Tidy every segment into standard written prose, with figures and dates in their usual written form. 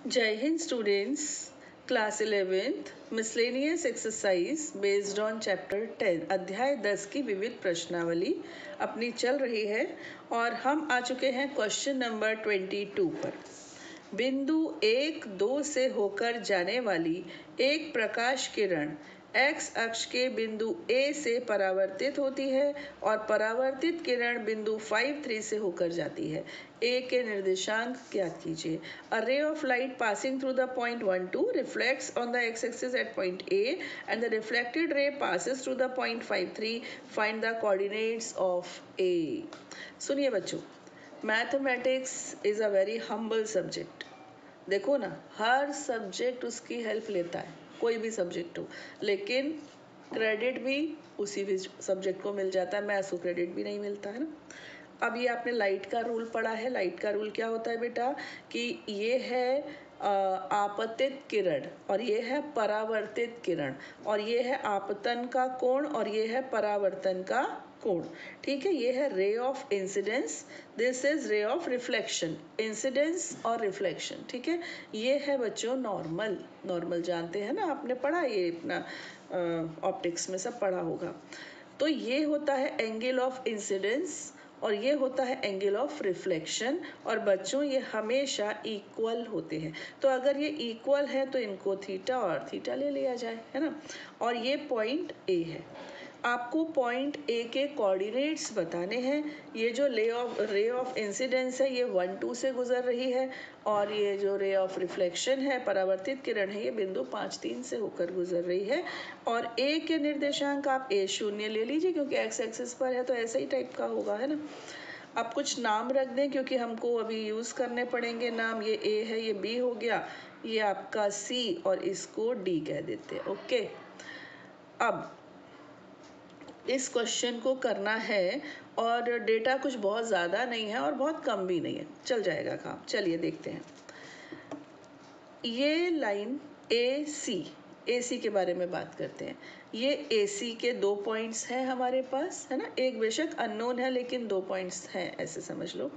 Jai Hind students, class 11th miscellaneous exercise based on chapter 10 अध्याय 10 की विविध प्रश्नावली अपनी चल रही है और हम आ चुके हैं क्वेश्चन नंबर 22 पर। बिंदु 1-2 से होकर जाने वाली एक प्रकाश किरण x अक्ष के बिंदु A से परावर्तित होती है और परावर्तित किरण बिंदु 5-3 से होकर जाती है। A के निर्देशांक ज्ञात कीजिए। A ray of light passing through the point 1-2 reflects on the x-axis at point A and the reflected ray passes through the point 5-3. Find the coordinates of A. सुनिए बच्चों, mathematics is a very humble subject. देखो ना, हर subject उसकी help लेता है, कोई भी subject हो, लेकिन क्रेडिट भी उसी भी सब्जेक्ट को मिल जाता है। मैथ्स को क्रेडिट भी नहीं मिलता है ना। अब ये आपने लाइट का रूल पढ़ा है। लाइट का रूल क्या होता है बेटा कि ये है आपतित किरण और ये है परावर्तित किरण और ये है आपतन का कोण और ये है परावर्तन का कोण। ठीक है, ये है ray of incidence, this is ray of reflection. Incidence और रिफ्लेक्शन, ठीक है। ये है बच्चों नॉर्मल। नॉर्मल जानते हैं ना, आपने पढ़ा, ये अपना ऑप्टिक्स में सब पढ़ा होगा। तो ये होता है एंगल ऑफ इंसिडेंस और ये होता है एंगल ऑफ रिफ्लेक्शन। और बच्चों ये हमेशा इक्वल होते हैं, तो अगर ये इक्वल है तो इनको थीटा और थीटा ले लिया जाए, है ना। और ये पॉइंट ए है। आपको पॉइंट ए के कोऑर्डिनेट्स बताने हैं। ये जो रे ऑफ इंसिडेंस है ये 1-2 से गुजर रही है और ये जो रे ऑफ रिफ्लेक्शन है, परावर्तित किरण है, ये बिंदु 5-3 से होकर गुजर रही है। और ए के निर्देशांक आप A0 ले लीजिए क्योंकि एक्स एक्सिस पर है तो ऐसा ही टाइप का होगा, है ना। आप कुछ नाम रख दें क्योंकि हमको अभी यूज़ करने पड़ेंगे नाम। ये ए है, ये बी हो गया, ये आपका सी और इसको डी कह देते हैं। ओके, अब इस क्वेश्चन को करना है और डेटा कुछ बहुत ज़्यादा नहीं है और बहुत कम भी नहीं है, चल जाएगा काम। चलिए देखते हैं। ये लाइन ए सी के बारे में बात करते हैं। ये ए सी के 2 पॉइंट्स हैं हमारे पास, है ना। एक बेशक अननोन है लेकिन 2 पॉइंट्स हैं, ऐसे समझ लो।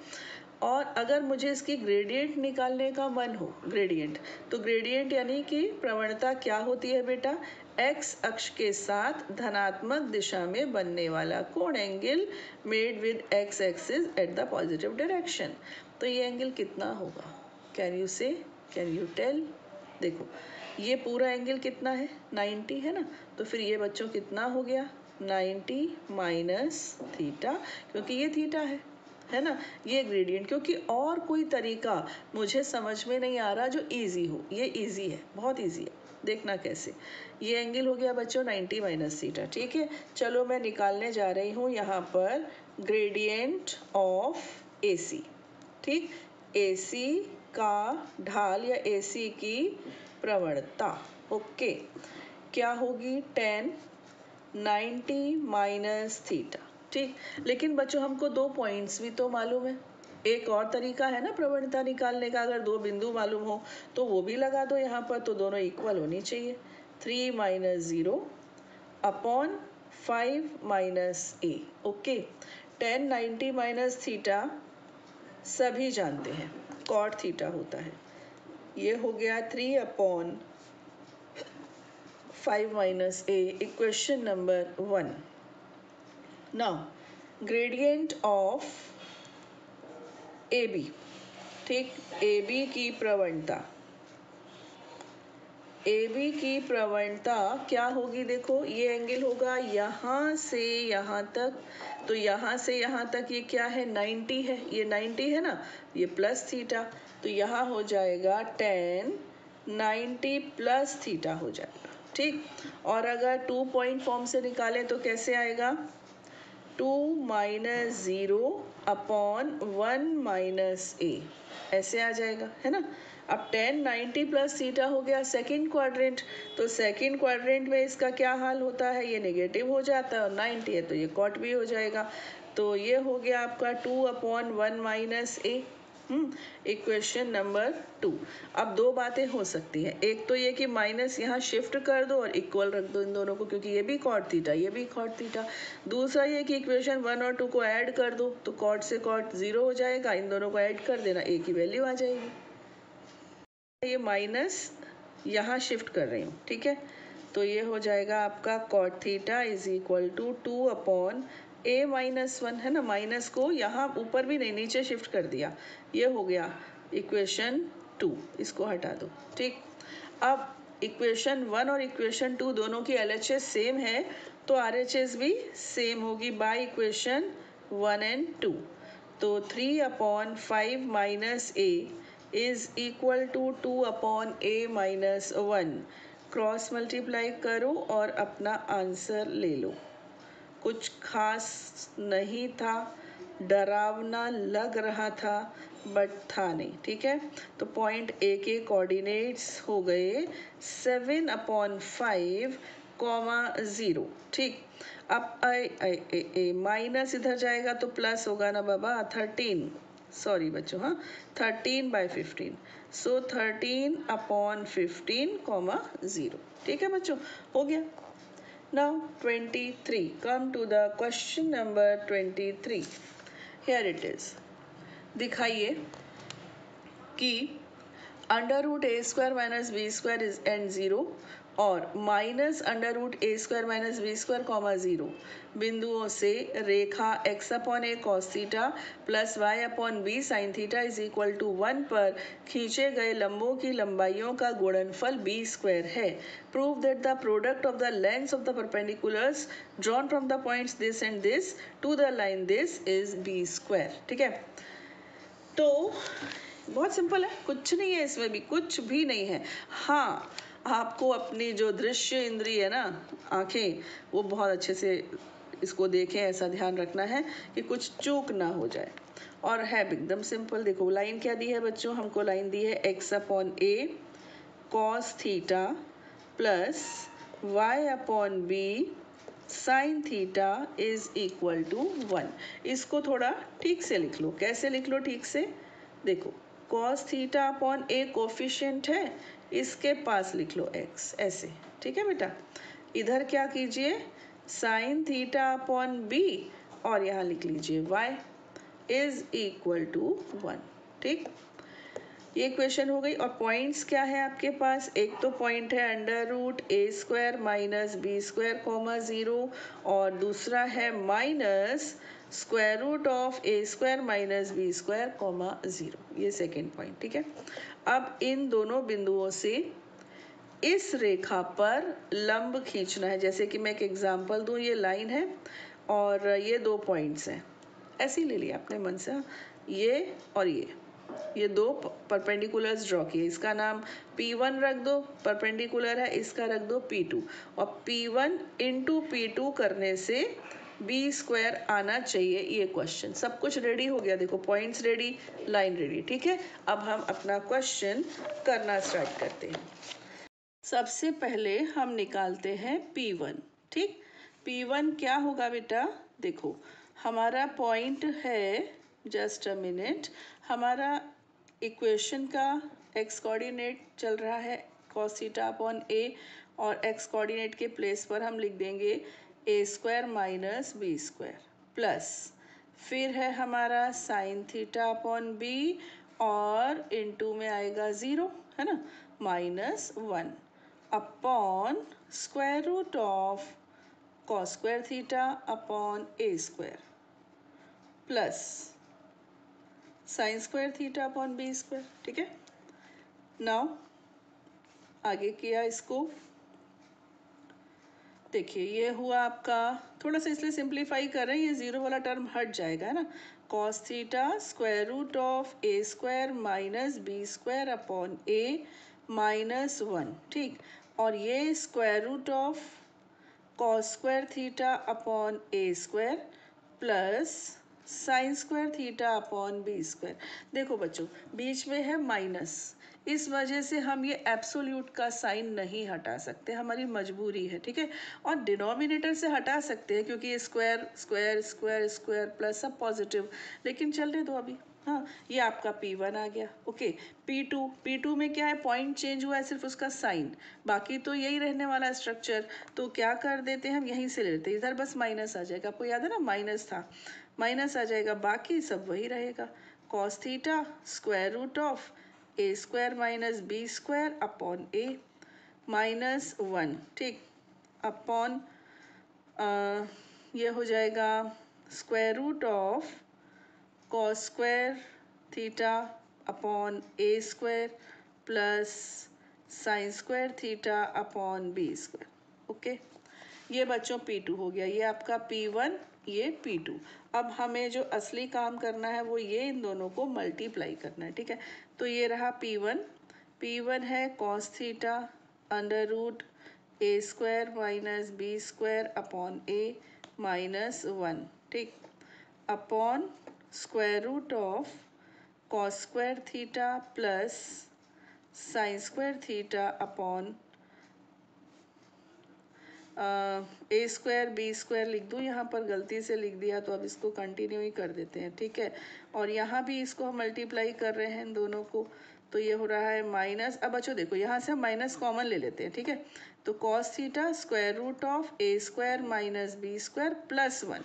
और अगर मुझे इसकी ग्रेडियंट निकालने का मन हो, ग्रेडियंट, तो ग्रेडियंट यानी कि प्रवणता क्या होती है बेटा, एक्स अक्ष के साथ धनात्मक दिशा में बनने वाला कोण, angle made with x axis at the positive direction. तो ये एंगल कितना होगा, कैन यू से, कैन यू टेल। देखो ये पूरा एंगल कितना है, 90 है ना। तो फिर ये बच्चों कितना हो गया, 90 माइनस थीटा, क्योंकि ये थीटा है ना। ये ग्रेडियंट, क्योंकि और कोई तरीका मुझे समझ में नहीं आ रहा जो इजी हो। ये इजी है, बहुत इजी है, देखना कैसे। ये एंगल हो गया बच्चों 90 माइनस थीटा, ठीक है। चलो मैं निकालने जा रही हूँ यहाँ पर ग्रेडियंट ऑफ AC, ठीक। AC का ढाल या AC की प्रवणता, ओके, क्या होगी, 10 90 माइनस थीटा, ठीक। लेकिन बच्चों हमको 2 पॉइंट्स भी तो मालूम है। एक और तरीका है ना प्रवणता निकालने का, अगर 2 बिंदु मालूम हो तो वो भी लगा दो यहाँ पर, तो दोनों इक्वल होनी चाहिए। 3 minus 0 upon 5 minus A, okay. 10 90 minus theta सभी जानते हैं कॉट थीटा होता है। ये हो गया 3 upon 5 minus A, equation number 1. Now, gradient of AB, ठीक, AB की प्रवणता, AB की प्रवणता क्या होगी, देखो ये एंगल होगा यहाँ से यहाँ तक, तो यहाँ से यहाँ तक ये क्या है, 90 है, ये 90 है ना, ये प्लस थीटा, तो यहाँ हो जाएगा 10 90 प्लस थीटा हो जाएगा, ठीक। और अगर 2 पॉइंट फॉर्म से निकालें तो कैसे आएगा, 2 माइनस 0 अपॉन 1 माइनस A, ऐसे आ जाएगा, है ना। अब 10 90 प्लस थीटा हो गया सेकंड क्वाड्रेंट, तो सेकंड क्वाड्रेंट में इसका क्या हाल होता है, ये नेगेटिव हो जाता है, और 90 है तो ये कॉट भी हो जाएगा। तो ये हो गया आपका 2 upon 1 minus A, equation number 2। अब 2 बातें हो सकती हैं, एक तो ये कि माइनस यहाँ शिफ्ट कर दो और इक्वल रख दो इन दोनों को, क्योंकि ये भी कॉट थीटा ये भी कॉट थीटा। दूसरा ये कि इक्वेशन 1 और 2 को ऐड कर दो, तो कॉट से कॉट 0 हो जाएगा, इन दोनों को ऐड कर देना, A की वैल्यू आ जाएगी। ये माइनस यहाँ शिफ्ट कर रही हूँ, ठीक है। तो ये हो जाएगा आपका cot theta is equal to 2/a-1 है ना। माइनस को यहाँ ऊपर भी नहीं, नीचे शिफ्ट कर दिया। ये हो गया इक्वेशन 2, इसको हटा दो, ठीक। अब इक्वेशन 1 और इक्वेशन 2 दोनों की LHS सेम है, तो RHS भी सेम होगी बाय इक्वेशन 1 एंड 2। तो 3/5 minus a is equal to 2/a-1। Cross multiply करो और अपना आंसर ले लो। कुछ खास नहीं था, डरावना लग रहा था बट था नहीं, ठीक है। तो पॉइंट ए के कोऑर्डिनेट्स हो गए 7/5, 0, ठीक। अब माइनस इधर जाएगा तो प्लस होगा ना बाबा, 13, सॉरी बच्चों, हाँ 13/15, सो 13/15, 0, ठीक है बच्चों, हो गया। Now 23. Come to the question number 23. Here it is. दिखाइए कि under root A square minus B square is and 0 और minus under root A square minus B square 0 बिंदुओं से रेखा x/a cos theta plus y/b sin theta is equal to 1 पर खींचे गए लंबों की लंबाइयों का गुणनफल b स्क्वायर है। Prove that the product of the lengths of the perpendiculars drawn from the points this and this to the line this is b square, ठीक है। तो बहुत सिंपल है, कुछ नहीं है इसमें भी, कुछ भी नहीं है। हाँ, आपको अपनी जो दृश्य इंद्रिय है ना, आंखें, वो बहुत अच्छे से इसको देखें, ऐसा ध्यान रखना है कि कुछ चूक ना हो जाए। और है एकदम सिंपल। देखो लाइन क्या दी है बच्चों, हमको लाइन दी है x/a cos theta plus y/b sine theta is equal to 1। इसको थोड़ा ठीक से लिख लो। कैसे लिख लो ठीक से? देखो cos theta upon a coefficient है, इसके पास लिख लो x, ऐसे, ठीक है बेटा। इधर क्या कीजिए, साइन थीटा अपॉन b और यहाँ लिख लीजिए y इज इक्वल टू 1, ठीक। ये क्वेश्चन हो गई। और पॉइंट्स क्या है आपके पास? एक तो पॉइंट है under root A square minus B square 0 और दूसरा है minus square root of A square minus B square 0, ये सेकेंड पॉइंट, ठीक है। अब इन दोनों बिंदुओं से इस रेखा पर लंब खींचना है। जैसे कि मैं एक एग्जांपल दूं, ये लाइन है और ये दो पॉइंट्स हैं, ऐसे ही ले लिया अपने मन से, ये और ये दो परपेंडिकुलर्स ड्रॉ किए। इसका नाम P1 रख दो, परपेंडिकुलर है, इसका रख दो P2। और P1 इंटू P2 करने से b स्क्वायर आना चाहिए। ये क्वेश्चन सब कुछ रेडी हो गया। देखो पॉइंट्स रेडी, लाइन रेडी, ठीक है। अब हम अपना क्वेश्चन करना स्टार्ट करते हैं। सबसे पहले हम निकालते हैं P1, ठीक। P1 क्या होगा बेटा? देखो हमारा पॉइंट है, जस्ट अ मिनट, हमारा इक्वेशन का x कोऑर्डिनेट चल रहा है cos थीटा अपॉन a और x कोऑर्डिनेट के प्लेस पर हम लिख देंगे a square minus B square plus, फिर है हमारा साइन थीटा अपॉन b और इनटू में आएगा 0, है ना, minus 1 upon square root of cos square theta upon a square plus sine square theta upon B square, ठीक है। नाउ आगे किया इसको, देखिए ये हुआ आपका, थोड़ा सा इसलिए सिंप्लीफाई कर रहे हैं, ये जीरो वाला टर्म हट जाएगा, है ना। cos theta square root of a square minus B square upon a minus 1, ठीक। और ये square root of cos square theta upon a square plus sine square theta upon B square. देखो बच्चों बीच में है माइनस, इस वजह से हम ये एब्सोल्यूट का साइन नहीं हटा सकते, हमारी मजबूरी है, ठीक है। और डिनोमिनेटर से हटा सकते हैं क्योंकि ये square square square square plus सब पॉजिटिव, लेकिन चलने दो अभी। हाँ, ये आपका P1 आ गया, ओके। P2 में क्या है, पॉइंट चेंज हुआ है सिर्फ उसका साइन, बाकी तो यही रहने वाला स्ट्रक्चर। तो क्या कर देते हैं हम, यहीं से ले लेते हैं, इधर बस माइनस आ जाएगा। आपको याद है ना माइनस था, माइनस आ जाएगा, बाकी सब वही रहेगा। cos theta square root of A square minus B square upon A minus 1, ठीक, अपॉन ये हो जाएगा square root of cos square theta upon A square plus sine square theta upon B square. Okay, ये बच्चों P2 हो गया, ये आपका P1, ये P2। अब हमें जो असली काम करना है वो ये इन दोनों को मल्टीप्लाई करना है, ठीक है। तो ये रहा P1, P1 है cos theta under root A square minus B square upon A minus 1, ठीक, upon square root of cos square theta plus sine square theta upon A square B square लिख दूँ, यहाँ पर गलती से लिख दिया तो अब इसको कंटिन्यू ही कर देते हैं, ठीक है। और यहाँ भी इसको हम मल्टीप्लाई कर रहे हैं इन दोनों को, तो ये हो रहा है माइनस। अब बच्चों देखो यहाँ से हम माइनस कॉमन ले लेते हैं, ठीक है। तो cos theta square root of A square minus B square plus 1,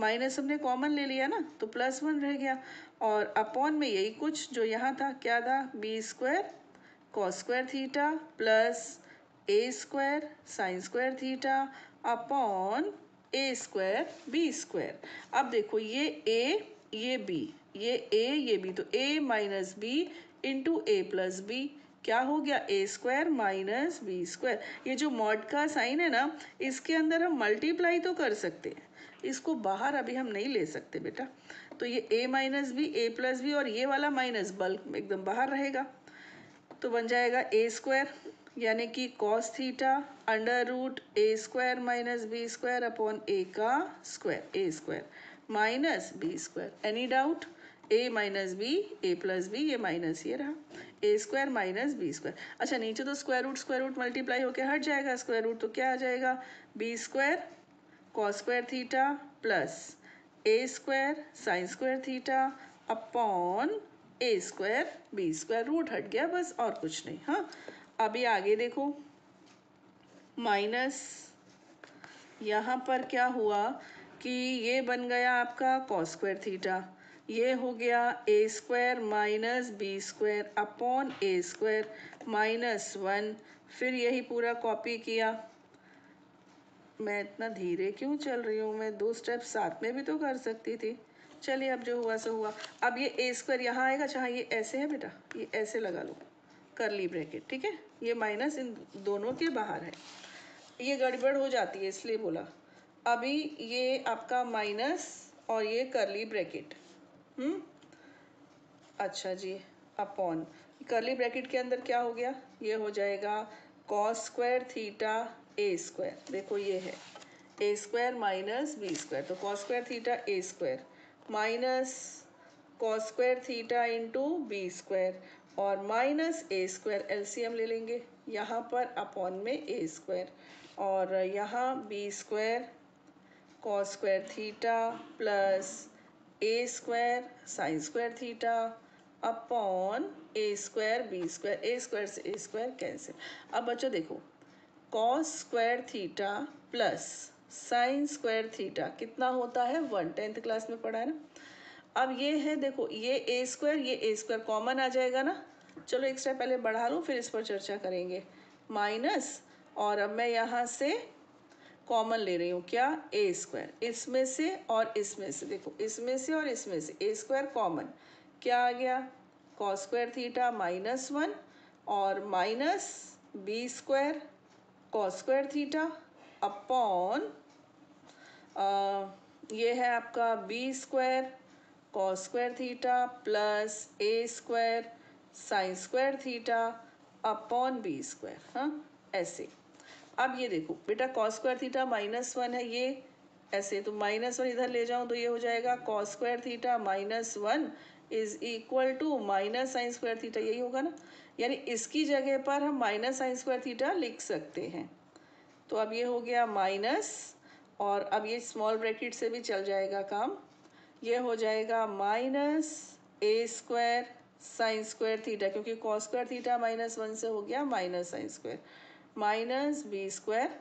minus हमने कॉमन ले लिया ना तो प्लस 1 रह गया, और अपॉन में यही कुछ जो यहाँ था, क्या था, B square cos square theta plus A square sine square theta upon A square B square. अब देखो ये ए ये बी, ये ए ये बी, तो ए माइनस बी इंटू ए प्लस बी, क्या हो गया, A square minus B square. ये जो मॉड का साइन है ना, इसके अंदर हम मल्टीप्लाई तो कर सकते हैं, इसको बाहर अभी हम नहीं ले सकते बेटा। तो ये ए minus B A plus B और ये वाला माइनस बल्क में एकदम बाहर रहेगा, तो बन जाएगा ए स्क्वायर यानी कि cos theta under root A square minus B square upon A का square, A square minus B square. Any doubt, A minus B A plus B, ये माइनस ये रहा, A square minus B square. अच्छा नीचे तो square root multiply होकर हट जाएगा स्क्वायर रूट, तो क्या आ जाएगा, B square cos square theta plus A square sine square theta upon A square B square, root हट गया बस और कुछ नहीं। हाँ, अभी आगे देखो, माइनस यहाँ पर क्या हुआ कि ये बन गया आपका कॉस स्क्वायर थीटा, ये हो गया A square minus B square upon A square minus 1, फिर यही पूरा कॉपी किया। मैं इतना धीरे क्यों चल रही हूँ, मैं 2 स्टेप साथ में भी तो कर सकती थी। चलिए अब जो हुआ सो हुआ। अब ये ए स्क्वायर यहाँ आएगा, चाहे ये ऐसे है बेटा, ये ऐसे लगा लो करली ब्रैकेट, ठीक है, ये माइनस इन दोनों के बाहर है, ये गड़बड़ हो जाती है इसलिए बोला। अभी ये आपका माइनस और ये करली ब्रैकेट, अच्छा जी, अपॉन करली ब्रैकेट के अंदर क्या हो गया, ये हो जाएगा cos square theta A square, देखो ये है A square minus B square, तो cos square theta A square minus cos square theta into B square और माइनस ए स्क्वायर, एलसीएम ले लेंगे यहाँ पर अपॉन में ए स्क्वायर, और यहाँ B square cos square theta plus A square sine square theta upon A square B square, A square से A square cancel. अब बच्चों देखो, cos square theta plus sine square theta कितना होता है, 1, 10th क्लास में पढ़ा है ना। अब ये है देखो, ये ए स्क्वायर कॉमन आ जाएगा ना, चलो एक स्टेप पहले बढ़ा लूँ फिर इस पर चर्चा करेंगे, माइनस, और अब मैं यहाँ से कॉमन ले रही हूँ क्या, ए स्क्वायर, इसमें से और इसमें से, देखो इसमें से और इसमें से ए स्क्वायर कॉमन, क्या आ गया, कॉस स्क्वायर थीटा माइनस 1 और minus B square cos square theta upon ये है आपका B square cos square theta plus A square sine square theta upon B square. हाँ ऐसे। अब ये देखो बेटा, कॉस स्क्वायर थीटा माइनस 1 है, ये ऐसे, तो माइनस 1 इधर ले जाऊँ तो ये हो जाएगा cos square theta minus 1 is equal to minus sine square theta, यही होगा ना, यानी इसकी जगह पर हम माइनस साइन स्क्वायर थीटा लिख सकते हैं। तो अब ये हो गया माइनस, और अब ये स्मॉल ब्रैकेट से भी चल जाएगा काम, ये हो जाएगा minus A square sine square theta, क्योंकि कॉस स्क्वायर थीटा माइनस 1 से हो गया minus sine square, minus B square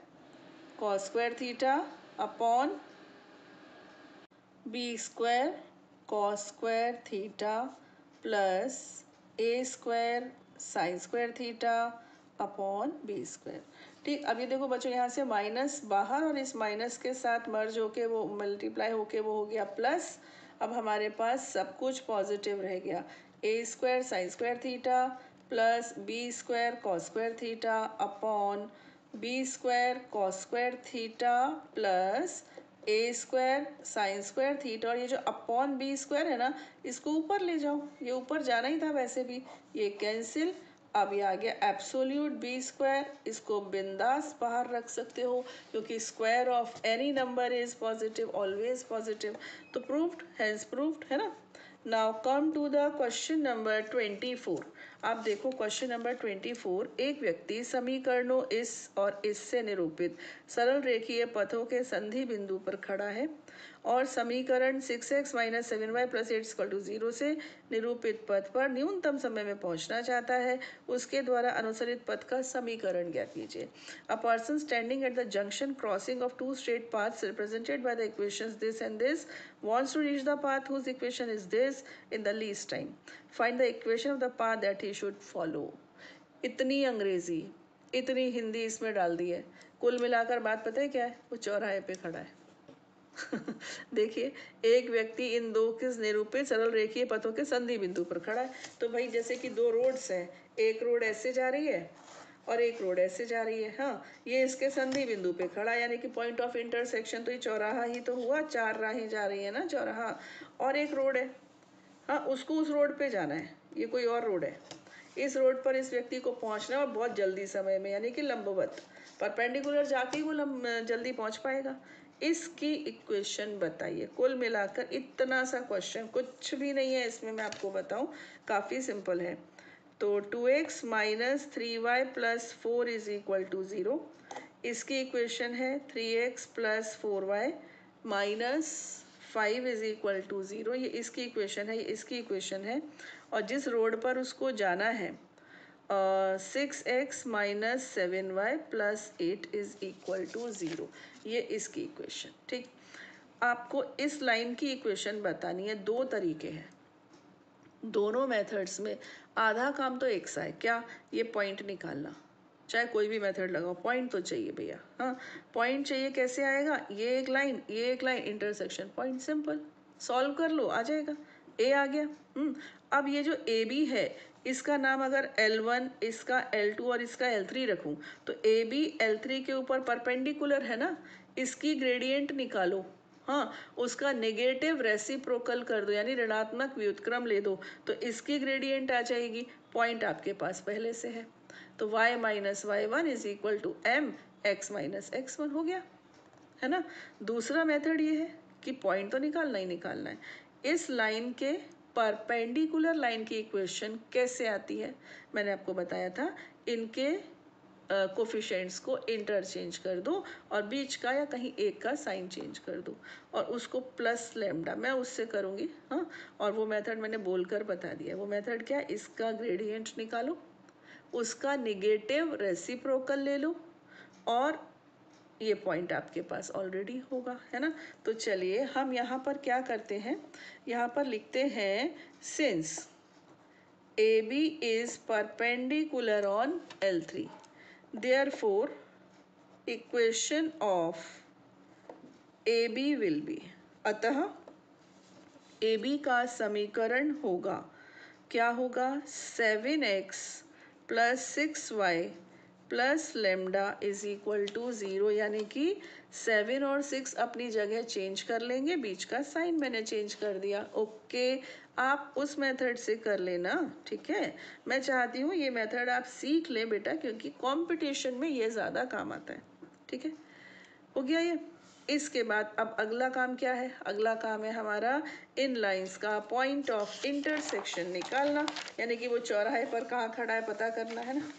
cos square theta upon B square cos square theta plus A square sine square theta upon B square. ठीक, अब ये देखो बच्चों, यहाँ से माइनस बाहर और इस माइनस के साथ मर्ज होके वो मल्टीप्लाई होके वो हो गया प्लस। अब हमारे पास सब कुछ पॉजिटिव रह गया। A square sine square theta plus B square cos square theta upon B square cos square theta plus A square sine square theta, और ये जो अपॉन बी स्क्वायर है ना, इसको ऊपर ले जाओ, ये ऊपर जाना ही था वैसे भी, ये कैंसिल। अब ये आ गया एब्सोल्यूट बी स्क्वायर, इसको बिंदास बाहर रख सकते हो क्योंकि square of any number is positive, always positive. तो प्रूव्ड, हेंस प्रूव्ड, है ना। Now come to the question number 24। आप देखो क्वेश्चन नंबर 24, एक व्यक्ति समीकरणों इस और इससे निरूपित सरल रेखीय पथों के संधि बिंदु पर खड़ा है और समीकरण 6x माइनस 7y प्लस 8 = 0 से निरूपित पथ पर न्यूनतम समय में पहुंचना चाहता है। उसके द्वारा अनुसरित पथ का समीकरण ज्ञात कीजिए। A person standing at the junction crossing of two straight paths represented by the equations this and this wants to reach the path whose equation is this in the least time. Find the equation of the path that he should follow. इतनी अंग्रेजी, इतनी हिंदी इसमें डाल दी है। कुल मिलाकर बात पता है क्या है? वो चौराहे पे खड़ा है। देखिए, एक व्यक्ति इन दो के निरूपित सरल रेखीय पथों के संधि बिंदु पर खड़ा है। तो भाई जैसे कि दो रोड्स हैं, एक रोड ऐसे जा रही है और एक रोड ऐसे जा रही है। हाँ, ये इसके संधि बिंदु पे खड़ा, यानी कि पॉइंट ऑफ इंटरसेक्शन। तो ये चौराहा ही तो हुआ, चार राहें जा रही है ना, चौराहा। और एक रोड है, हाँ, उसको उस रोड पे जाना है, ये कोई और रोड है। इस रोड पर इस व्यक्ति को पहुंचना है और बहुत जल्दी समय में, यानी कि लंबवत परपेंडिकुलर जाके वो जल्दी पहुंच पाएगा। इसकी इक्वेशन बताइए। कुल मिलाकर इतना सा क्वेश्चन, कुछ भी नहीं है इसमें, मैं आपको बताऊं, काफ़ी सिंपल है। तो 2x minus 3y plus 4 is equal to 0। इसकी इक्वेशन है 3x plus 4y minus 5 is equal to 0। ये इसकी इक्वेशन है, ये इसकी इक्वेशन है। और जिस रोड पर उसको जाना है 6x minus 7y plus 8 is equal to 0, ये इसकी इक्वेशन। ठीक, आपको इस लाइन की इक्वेशन बतानी है। दो तरीके हैं, दोनों मेथड्स में आधा काम तो एक सा है। क्या? ये पॉइंट निकालना। चाहे कोई भी मेथड लगाओ, पॉइंट तो चाहिए भैया। हाँ, पॉइंट चाहिए। कैसे आएगा? ये एक लाइन, ये एक line, intersection point, simple. Solve कर लो, आ जाएगा। ए आ गया। अब ये जो ए बी है, इसका नाम अगर L1, इसका L2 और इसका L3 रखूं तो ए बी L3 के ऊपर परपेंडिकुलर है ना, इसकी ग्रेडियंट निकालो। हाँ, उसका नेगेटिव रेसिप्रोकल कर दो, यानी ऋणात्मक व्युत्क्रम ले दो, तो इसकी ग्रेडियंट आ जाएगी। पॉइंट आपके पास पहले से है, तो y minus y1 is equal to m x minus x1 हो गया, है ना। दूसरा मेथड ये है कि पॉइंट तो निकालना ही निकालना है। इस लाइन के परपेंडिकुलर लाइन की इक्वेशन कैसे आती है? मैंने आपको बताया था, इनके कोफिशिएंट्स को इंटरचेंज कर दो और बीच का या कहीं एक का साइन चेंज कर दो और उसको प्लस लेमडा, मैं उससे करूँगी। हाँ, और वो मेथड मैंने बोलकर बता दिया। वो मेथड क्या है? इसका ग्रेडियंट निकालो, उसका निगेटिव रेसिप्रोकल ले लो और ये पॉइंट आपके पास ऑलरेडी होगा, है ना। तो चलिए हम यहाँ पर क्या करते हैं, यहाँ पर लिखते हैं since AB is perpendicular on L3, therefore equation of AB will be, अतः AB का समीकरण होगा, क्या होगा? 7x plus 6y plus lambda is equal to 0, यानी कि 7 और 6 अपनी जगह चेंज कर लेंगे, बीच का साइन मैंने चेंज कर दिया। ओके, आप उस मेथड से कर लेना, ठीक है। मैं चाहती हूँ ये मेथड आप सीख लें बेटा, क्योंकि कंपटीशन में ये ज़्यादा काम आता है, ठीक है। हो गया ये। इसके बाद अब अगला काम क्या है? अगला काम है हमारा इन लाइंस का पॉइंट ऑफ इंटरसेक्शन निकालना, यानी कि वो चौराहे पर कहाँ खड़ा है पता करना, है ना।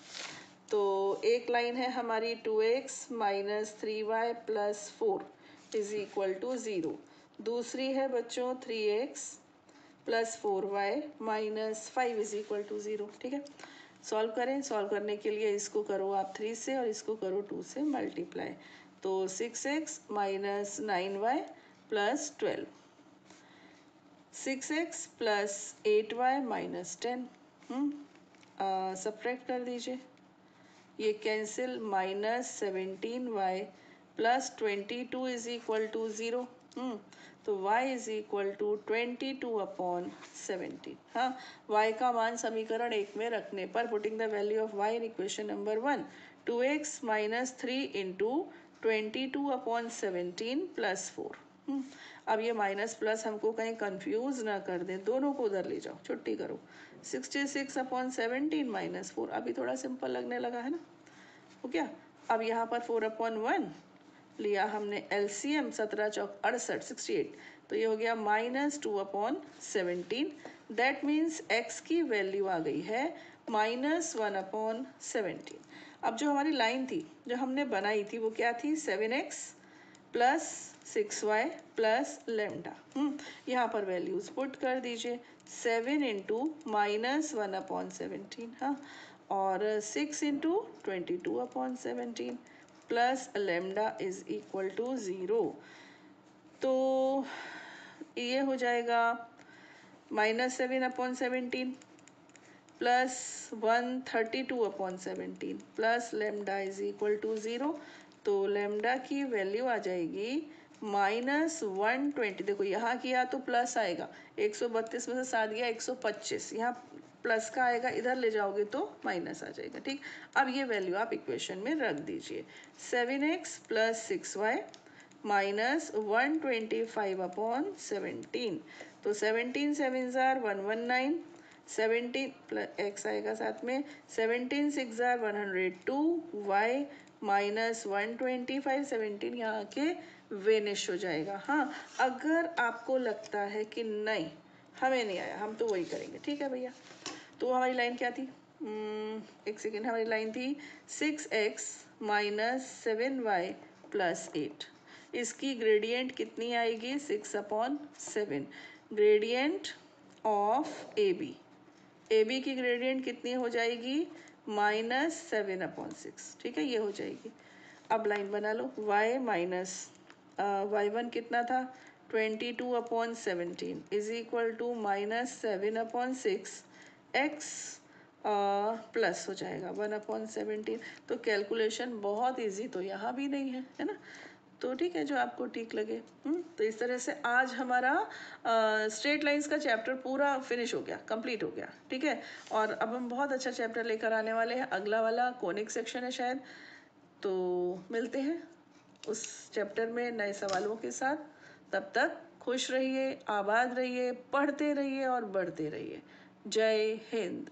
तो एक लाइन है हमारी 2x minus 3y plus 4 is equal to 0। दूसरी है बच्चों 3x plus 4y minus 5 is equal to 0, ठीक है। सॉल्व करें। सॉल्व करने के लिए इसको करो आप 3 से और इसको करो 2 से मल्टीप्लाई। तो 6x minus 9y plus 12, 6x plus 8y minus 10, subtract कर दीजिए, ये cancel, -17y plus 22 is equal to 0। तो y इज इक्वल टू 22/17। हाँ, y का मान समीकरण 1 में रखने पर putting the value of y in equation number 1, 2x - 3 into 22/17 plus 4। अब ये माइनस प्लस हमको कहीं कंफ्यूज ना कर दे, दोनों को उधर ले जाओ, छुट्टी करो। 66/17 -4, अभी थोड़ा सिंपल लगने लगा है ना, हो गया। अब यहाँ पर 4/1 लिया हमने एलसीएम, 17 चौक 68, 68, तो ये हो गया -2/17। दैट मीन्स x की वैल्यू आ गई है -1/17। अब जो हमारी लाइन थी, जो हमने बनाई थी, वो क्या थी? 7x plus 6y plus lambda. यहाँ पर वैल्यूज पुट कर दीजिए, 7 इंटू -1/17, हाँ, और 6 into 22/17 plus lambda is equal to 0। तो ये हो जाएगा -7/17 plus 132/17 plus lambda is equal to 0। तो लेमडा की वैल्यू आ जाएगी -120। देखो यहाँ किया तो प्लस आएगा, 132 में से 7 गया 125, यहाँ प्लस का आएगा, इधर ले जाओगे तो माइनस आ जाएगा। ठीक, अब ये वैल्यू आप इक्वेशन में रख दीजिए, 7x प्लस 6y माइनस 125/17। तो 17 7 जार 119, 17 प्लस एक्स आएगा साथ में, 17 6 जार 102, y माइनस 125, 17 यहाँ के वेनिश हो जाएगा। हाँ, अगर आपको लगता है कि नहीं हमें नहीं आया, हम तो वही करेंगे, ठीक है भैया। तो हमारी लाइन क्या थी? एक सेकेंड, हमारी लाइन थी 6x माइनस 7y प्लस 8। इसकी ग्रेडियंट कितनी आएगी? 6/7। ग्रेडियंट ऑफ ए बी की ग्रेडियंट कितनी हो जाएगी? -7/6। ठीक है, ये हो जाएगी। अब लाइन बना लो, y माइनस y1 कितना था? 22/17 is equal to -7/6, x plus हो जाएगा 1/17। तो कैलकुलेशन बहुत इजी तो यहाँ भी नहीं है ना। तो ठीक है, जो आपको ठीक लगे। तो इस तरह से आज हमारा स्ट्रेट लाइंस का चैप्टर पूरा फिनिश हो गया, कंप्लीट हो गया। ठीक है, और अब हम बहुत अच्छा चैप्टर लेकर आने वाले हैं, अगला वाला कोनिक सेक्शन है शायद। तो मिलते हैं उस चैप्टर में नए सवालों के साथ। तब तक खुश रहिए, आबाद रहिए, पढ़ते रहिए और बढ़ते रहिए। जय हिंद।